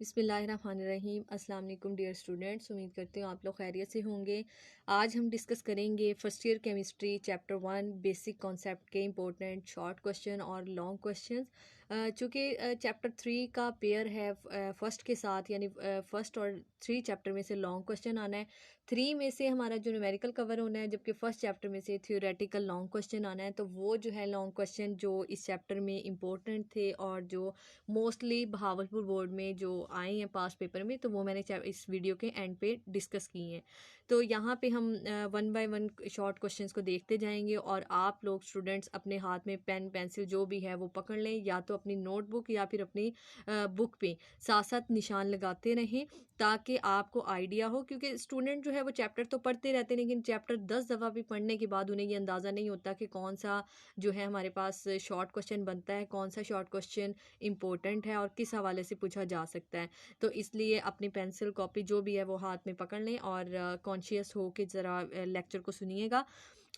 बिस्मिल्लाहिर्रहमानिर्रहीम। अस्सलाम वालेकुम डियर स्टूडेंट्स, उम्मीद करती हूँ आप लोग खैरियत से होंगे। आज हम डिस्कस करेंगे first year chemistry chapter 1 basic concept के इंपॉर्टेंट शॉर्ट क्वेश्चन और लॉन्ग क्वेश्चंस। चूँकि चैप्टर 3 का पेयर है फर्स्ट के साथ, यानी फर्स्ट और 3 चैप्टर में से लॉन्ग क्वेश्चन आना है। 3 में से हमारा जो न्यूमेरिकल कवर होना है, जबकि फर्स्ट चैप्टर में से थ्योरेटिकल लॉन्ग क्वेश्चन आना है। तो वो जो है लॉन्ग क्वेश्चन जो इस चैप्टर में इंपॉर्टेंट थे और जो मोस्टली बहावलपुर बोर्ड में जो आए हैं पास पेपर में, तो वो मैंने इस वीडियो के एंड पे डिस्कस की हैं। तो यहाँ पे हम one by one short questions को देखते जाएंगे और आप लोग स्टूडेंट्स अपने हाथ में पेन पेंसिल जो भी है वो पकड़ लें, या तो अपनी नोटबुक या फिर अपनी बुक पे साथ साथ निशान लगाते रहें ताकि आपको आइडिया हो। क्योंकि स्टूडेंट जो है वो चैप्टर तो पढ़ते रहते हैं, लेकिन चैप्टर 10 दफ़ा भी पढ़ने के बाद उन्हें ये अंदाज़ा नहीं होता कि कौन सा जो है हमारे पास शॉर्ट क्वेश्चन बनता है, कौन सा शॉर्ट क्वेश्चन इम्पोर्टेंट है और किस हवाले से पूछा जा सकता है। तो इसलिए अपनी पेंसिल कॉपी जो भी है वो हाथ में पकड़ लें और कॉन्शियस हो के ज़रा लेक्चर को सुनिएगा।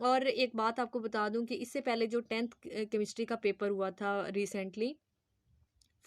और एक बात आपको बता दूं कि इससे पहले जो 10th केमिस्ट्री का पेपर हुआ था रिसेंटली,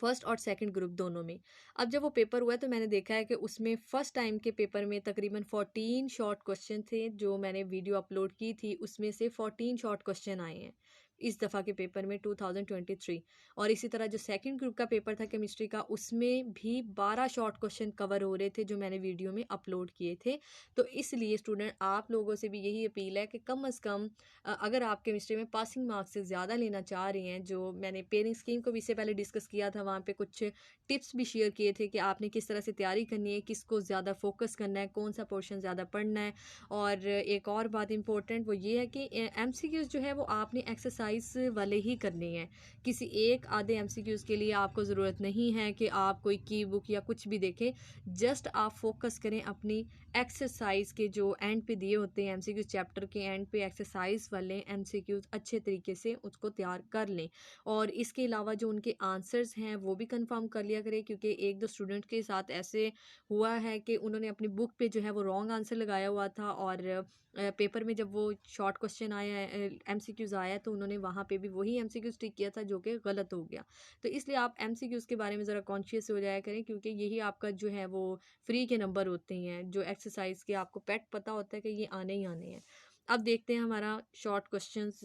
फर्स्ट और सेकंड ग्रुप दोनों में, अब जब वो पेपर हुआ है तो मैंने देखा है कि उसमें फ़र्स्ट टाइम के पेपर में तकरीबन 14 शॉर्ट क्वेश्चन थे। जो मैंने वीडियो अपलोड की थी उसमें से 14 शॉर्ट क्वेश्चन आए हैं इस दफ़ा के पेपर में 2023। और इसी तरह जो सेकंड ग्रुप का पेपर था केमिस्ट्री का, उसमें भी 12 शॉर्ट क्वेश्चन कवर हो रहे थे जो मैंने वीडियो में अपलोड किए थे। तो इसलिए स्टूडेंट आप लोगों से भी यही अपील है कि कम अज़ कम अगर आप केमिस्ट्री में पासिंग मार्क्स से ज़्यादा लेना चाह रहे हैं, जो मैंने पेयरिंग स्कीम को भी इससे पहले डिस्कस किया था, वहाँ पे कुछ टिप्स भी शेयर किए थे कि आपने किस तरह से तैयारी करनी है, किसको ज़्यादा फोकस करना है, कौन सा पोर्शन ज़्यादा पढ़ना है। और एक और बात इंपॉर्टेंट वो ये है कि एमसीक्यूज़ जो है वो आपने एक्सरसाइज वाले ही करने हैं। किसी एक आधे एमसीक्यूज़ के लिए आपको ज़रूरत नहीं है कि आप कोई की बुक या कुछ भी देखें। जस्ट आप फोकस करें अपनी एक्सरसाइज के जो एंड पे दिए होते हैं एमसीक्यूज़, चैप्टर के एंड पे एक्सरसाइज वाले एमसीक्यूज़ अच्छे तरीके से उसको तैयार कर लें। और इसके अलावा जो उनके आंसर्स हैं वो भी कंफर्म कर लिया करें, क्योंकि एक दो स्टूडेंट के साथ ऐसे हुआ है कि उन्होंने अपनी बुक पे जो है वो रॉन्ग आंसर लगाया हुआ था और पेपर में जब वो शॉर्ट क्वेश्चन आया, एमसीक्यूज़ आया, तो उन्होंने वहाँ पे भी वही एमसीक्यूज़ टिक किया था जो कि गलत हो गया। तो इसलिए आप एमसीक्यूज़ के बारे में ज़रा कॉन्शियस हो जाया करें, क्योंकि यही आपका जो है वो फ्री के नंबर होते हैं, जो एक्सरसाइज के आपको पैट पता होता है कि ये आने ही आने हैं। अब देखते हैं हमारा शॉर्ट क्वेश्चंस।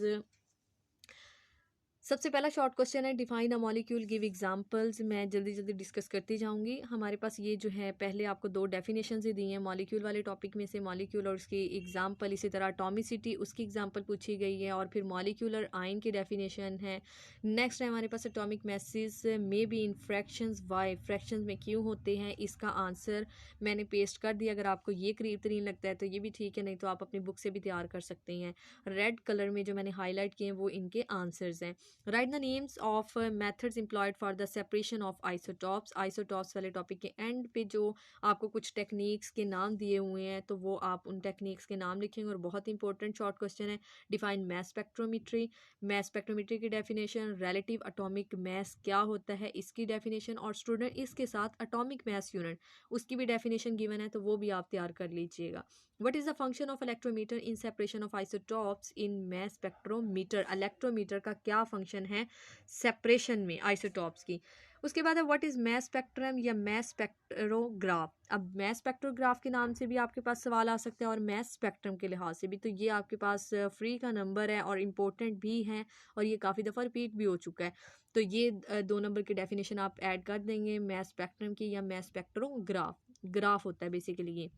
सबसे पहला शॉर्ट क्वेश्चन है define a molecule, give examples. मैं जल्दी जल्दी डिस्कस करती जाऊंगी। हमारे पास ये जो है पहले आपको दो डेफिनेशन ही दी हैं मॉलिक्यूल वाले टॉपिक में से, मॉलिक्यूल और उसकी एग्जांपल, इसी तरह एटॉमिसिटी उसकी एग्जांपल पूछी गई है, और फिर मॉलिक्यूलर आयन की डेफिनेशन है। नेक्स्ट है हमारे पास atomic masses may be in fractions, why fractions में क्यों होते हैं, इसका आंसर मैंने पेस्ट कर दिया। अगर आपको ये करीब तरीन लगता है तो ये भी ठीक है, नहीं तो आप अपनी बुक से भी तैयार कर सकते हैं। रेड कलर में जो मैंने हाईलाइट किए हैं वो इनके आंसर्स हैं। Right the names of methods employed for the separation of isotopes. Isotopes वाले टॉपिक के एंड पे जो आपको कुछ टेक्निक्स के नाम दिए हुए हैं, तो वो आप उन टेक्निक्स के नाम लिखेंगे। और बहुत इंपॉर्टेंट शॉर्ट क्वेश्चन है define mass spectrometry. Mass spectrometry की डेफिनेशन, रिलेटिव एटॉमिक मैस क्या होता है इसकी डेफिनेशन, और स्टूडेंट इसके साथ एटॉमिक मैस यूनिट उसकी भी डेफिनेशन गिवन है, तो वो भी आप तैयार कर लीजिएगा। What is the function of electrometer in separation of isotopes in mass spectrometer? Electrometer का क्या फंक्शन है सेपरेशन में आइसोटॉप्स की। उसके बाद है व्हाट इज मैस स्पेक्ट्रम या मैस स्पेक्ट्रोग्राफ। अब मैस स्पेक्ट्रोग्राफ के नाम से भी आपके पास सवाल आ सकते हैं और मैस स्पेक्ट्रम के लिहाज से भी। तो ये आपके पास फ्री का नंबर है और इम्पोर्टेंट भी है, और ये काफ़ी दफ़ा रिपीट भी हो चुका है। तो ये 2 नंबर की डेफिनेशन आप ऐड कर देंगे मैस स्पेक्ट्रम की, या मैस स्पेक्ट्रोग्राफ ग्राफ होता है बेसिकली ये।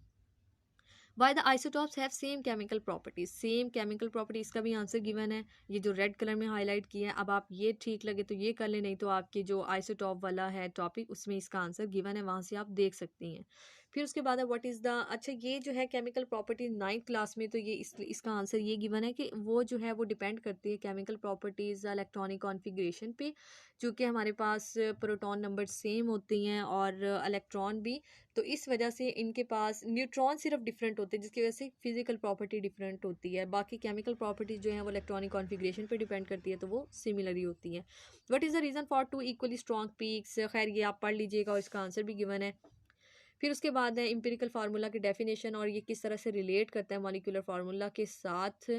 Why the isotopes have same chemical properties. Same chemical property इसका भी आंसर गिवन है, ये जो रेड कलर में हाईलाइट किया है। अब आप ये ठीक लगे तो ये कर लें, नहीं तो आपकी जो आइसोटॉप वाला है टॉपिक उसमें इसका आंसर गिवन है, वहाँ से आप देख सकती हैं। फिर उसके बाद है व्हाट इज़ द, अच्छा ये जो है केमिकल प्रॉपर्टीज 9th क्लास में, तो ये इसका आंसर ये गिवन है कि वो जो है वो डिपेंड करती है केमिकल प्रॉपर्टीज़ इलेक्ट्रॉनिक कॉन्फ़िगरेशन पे। चूँकि हमारे पास प्रोटॉन नंबर सेम होती हैं और इलेक्ट्रॉन भी, तो इस वजह से इनके पास न्यूट्रॉन सिर्फ डिफरेंट होते हैं, जिसकी वजह से फिजिकल प्रॉपर्टी डिफरेंट होती है। बाकी केमिकल प्रॉपर्टीज जो है वो इलेक्ट्रॉनिक कॉन्फ़िगरेशन पे डिपेंड करती है, तो वो सिमिलर ही होती है। What is the reason for two equally strong peaks. खैर ये आप पढ़ लीजिएगा और इसका आंसर भी गिवन है। फिर उसके बाद है एम्पिरिकल फार्मूला की डेफिनेशन और ये किस तरह से रिलेट करता है मॉलिक्यूलर फार्मूला के साथ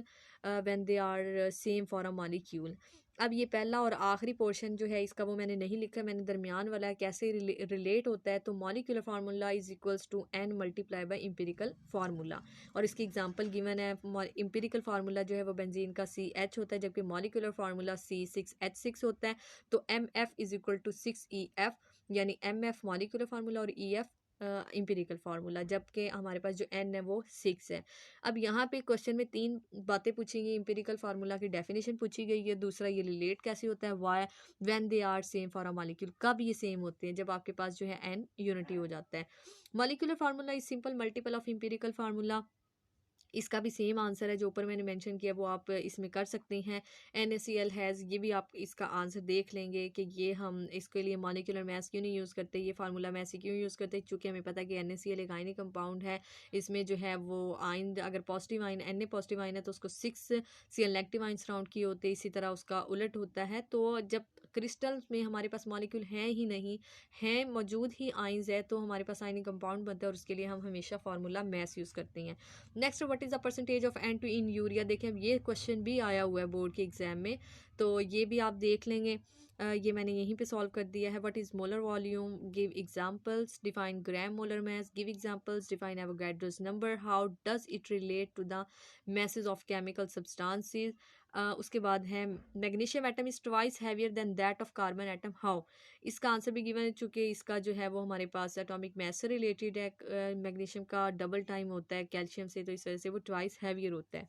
when they are same for a molecule. अब ये पहला और आखिरी पोर्शन जो है इसका वो मैंने नहीं लिखा, मैंने दरमियान वाला है कैसे रिलेट होता है। तो molecular formula is equals to n multiply by empirical formula, और इसकी एग्जांपल गिवन है। एम्पिरिकल फार्मूला जो है वो बेंजीन का CH होता है, जबकि मॉलिक्यूलर फार्मूला C6H6 होता है। तो MF is equal to 6EF, यानी MF मॉलिक्यूलर फार्मूला और EF एम्पिरिकल फार्मूला, जबकि हमारे पास जो n है वो 6 है। अब यहाँ पे क्वेश्चन में 3 बातें पूछी गई, एम्पिरिकल फार्मूला की डेफिनेशन पूछी गई है, दूसरा ये रिलेट कैसे होता है, why when they are same for a molecule, कब ये सेम होते हैं, जब आपके पास जो है n यूनिटी हो जाता है। Molecular formula is simple multiple of empirical formula, इसका भी सेम आंसर है जो ऊपर मैंने मेंशन किया वो आप इसमें कर सकते हैं। NaCl हैज़, ये भी आप इसका आंसर देख लेंगे कि ये हम इसके लिए मॉलिक्यूलर मास क्यों नहीं यूज़ करते, ये फार्मूला में ऐसे क्यों यूज़ करते हैं, चूँकि हमें पता है कि NaCl एक आयनिक कंपाउंड है। इसमें जो है वो आयन, अगर positive ion Na positive ion है तो उसको 6 Cl नेगेटिव आयन सराउंड किए होते हैं, इसी तरह उसका उलट होता है। तो जब क्रिस्टल में हमारे पास मॉलिक्यूल हैं ही नहीं, हैं मौजूद ही आइंस है, तो हमारे पास आयनिक कंपाउंड बनता है और उसके लिए हम हमेशा फार्मूला मैस यूज़ करते हैं। Next, what is the percentage of N two in urea, देखें अब ये क्वेश्चन भी आया हुआ है बोर्ड के एग्जाम में, तो ये भी आप देख लेंगे। ये मैंने यहीं पे सॉल्व कर दिया है। What is molar volume, give examples, define gram molar mass, give examples, define Avogadro's number, how does it relate to the masses of chemical substances. उसके बाद है magnesium atom is twice heavier than that of carbon atom, how, इसका आंसर भी given है, चूँकि इसका जो है वो हमारे पास एटॉमिक मास से रिलेटेड है। मैग्नीशियम का डबल टाइम होता है कैल्शियम से, तो इस वजह से वो ट्वाइस हैवियर होता है।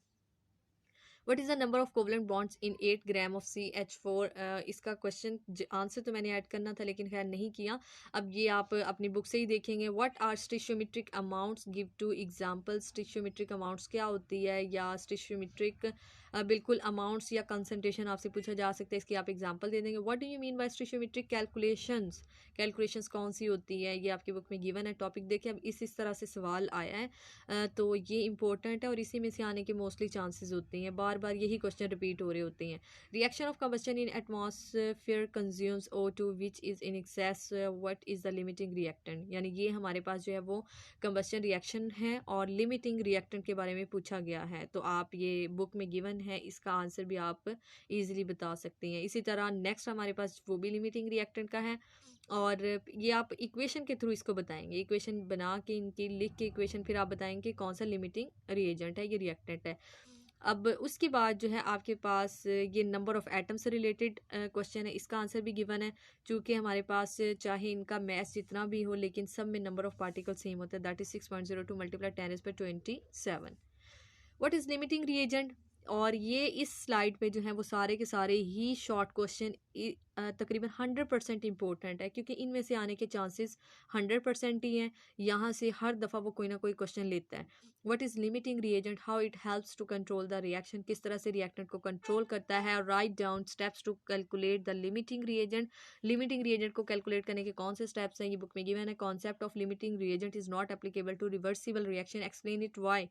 What is the number of covalent bonds in 8 gram of CH4, इसका क्वेश्चन आंसर तो मैंने ऐड करना था लेकिन खैर नहीं किया। अब ये आप अपनी बुक से ही देखेंगे। What are stoichiometric amounts, give two examples, stoichiometric amounts क्या होती है, या स्टिशियोमेट्रिक बिल्कुल अमाउंट्स या कंसनट्रेशन आपसे पूछा जा सकता है, इसकी आप एग्जांपल दे देंगे। What do you mean by stoichiometric calculations, calculations कौन सी होती है, ये आपकी बुक में गिवन है टॉपिक। देखिए अब इस तरह से सवाल आया है, तो ये इंपॉर्टेंट है और इसी में से आने के मोस्टली चांसेस होते हैं, बार बार यही क्वेश्चन रिपीट हो रहे होते हैं। Reaction of combustion in atmosphere consumes O2 which is in excess, what is the limiting reactant, यानी ये हमारे पास जो है वो कंबस्शन रिएक्शन है और लिमिटिंग रिएक्टेंट के बारे में पूछा गया है, तो आप ये बुक में गिवन है, इसका आंसर भी आप ईजिली बता सकते हैं। इसी तरह नेक्स्ट हमारे पास वो भी लिमिटिंग रिएक्टेंट का है, और ये आप इक्वेशन के थ्रू इसको बताएंगे, इक्वेशन बना के इनकी लिख के इक्वेशन फिर आप बताएंगे कौन सा लिमिटिंग रिएजेंट है, ये रिएक्टेंट है। अब उसके बाद जो है आपके पास ये नंबर ऑफ एटम से रिलेटेड क्वेश्चन है, इसका आंसर भी गिवन है, चूँकि हमारे पास चाहे इनका मैस जितना भी हो लेकिन सब में नंबर ऑफ पार्टिकल सेम होता है, that is 6.02 multiply 10⁻27। What is limiting reagent, और ये इस स्लाइड पे जो है वो सारे के सारे ही शॉर्ट क्वेश्चन तकरीबन 100% इम्पोर्टेंट है, क्योंकि इनमें से आने के चांसेस 100% ही हैं। यहाँ से हर दफ़ा वो कोई ना कोई क्वेश्चन लेता है। What is limiting reagent, how it helps to control the reaction, किस तरह से रिएक्टेंट को कंट्रोल करता है। Write down steps to calculate the limiting reagent, limiting reagent को कैलकुलेट करने के कौन से स्टेप्स हैं, ये बुक में गिवन है। Concept of limiting reagent is not applicable to reversible reaction, explain it why.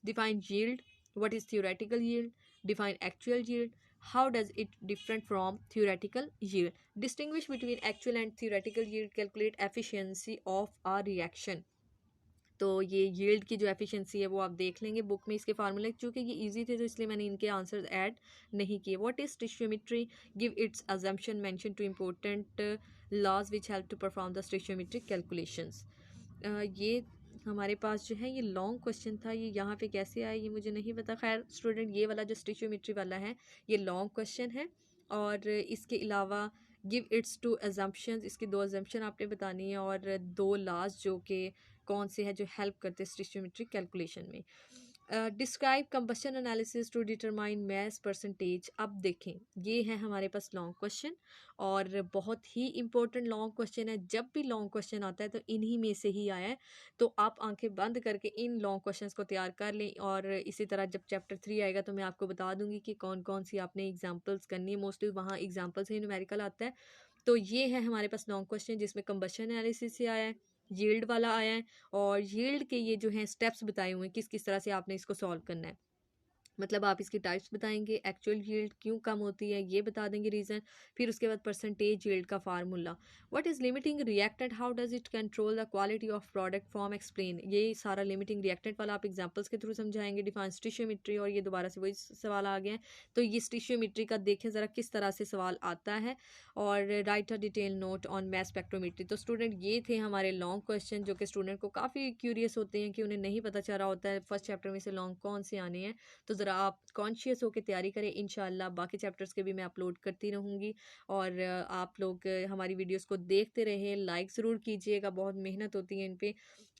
Define yield, what is theoretical yield, define actual yield, how does it different from theoretical yield, distinguish between actual and theoretical yield, calculate efficiency of a reaction। तो ये yield की जो efficiency है वो आप देख लेंगे book में, इसके फार्मूले चूँकि ये इजी थे तो इसलिए मैंने इनके आंसर ऐड नहीं किए। What is stoichiometry, give its assumption, mention two important laws which help to perform the stoichiometric calculations. ये हमारे पास जो है ये लॉन्ग क्वेश्चन था, ये यहाँ पे कैसे आया ये मुझे नहीं पता। खैर स्टूडेंट, ये वाला जो स्टिशियोमेट्री वाला है ये लॉन्ग क्वेश्चन है, और इसके अलावा गिव इट्स टू अजम्पशंस, इसकी 2 अजम्पशन आपने बतानी है और 2 लॉज जो कि कौन से है जो हेल्प करते हैं स्टिशियोमेट्रिक कैलकुलेशन में। Describe combustion analysis to determine mass percentage. अब देखें ये है हमारे पास लॉन्ग क्वेश्चन और बहुत ही इंपॉर्टेंट लॉन्ग क्वेश्चन है। जब भी लॉन्ग क्वेश्चन आता है तो इन्हीं में से ही आया है, तो आप आंखें बंद करके इन लॉन्ग क्वेश्चंस को तैयार कर लें। और इसी तरह जब चैप्टर 3 आएगा तो मैं आपको बता दूंगी कि कौन कौन सी आपने एग्जाम्पल्स करनी है, मोस्टली वहाँ एग्जाम्पल से ही न्यूमेरिकल आता है। तो ये है हमारे पास लॉन्ग क्वेश्चन जिसमें कंबशन एनालिसिस से आया है, यील्ड वाला आया है, और यील्ड के ये जो है स्टेप्स बताए हुए हैं किस किस तरह से आपने इसको सॉल्व करना है। मतलब आप इसकी टाइप्स बताएंगे, एक्चुअल यील्ड क्यों कम होती है ये बता देंगे रीज़न, फिर उसके बाद परसेंटेज यील्ड का formula, what is limiting reactant, how does it control the quality of product form explain, ये सारा लिमिटिंग रिएक्टेंट वाला आप एग्जांपल्स के थ्रू समझाएंगे। डिफाइन स्टिशियोमेट्री, और ये दोबारा से वही सवाल आ गए हैं, तो ये स्टिशियोमेट्री का देखें ज़रा किस तरह से सवाल आता है। और right a detail note on math spectrometry. तो स्टूडेंट ये थे हमारे लॉन्ग क्वेश्चन जो कि स्टूडेंट को काफ़ी क्यूरियस होते हैं कि उन्हें नहीं पता चल रहा होता है फर्स्ट चैप्टर में से लॉन्ग कौन से आने हैं। तो ज़रा आप कॉन्शियस होकर तैयारी करें, इंशाल्लाह बाकी चैप्टर्स के भी मैं अपलोड करती रहूँगी। और आप लोग हमारी वीडियोस को देखते रहें, लाइक ज़रूर कीजिएगा, बहुत मेहनत होती है इन पे,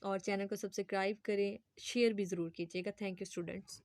और चैनल को सब्सक्राइब करें, शेयर भी ज़रूर कीजिएगा। Thank you students.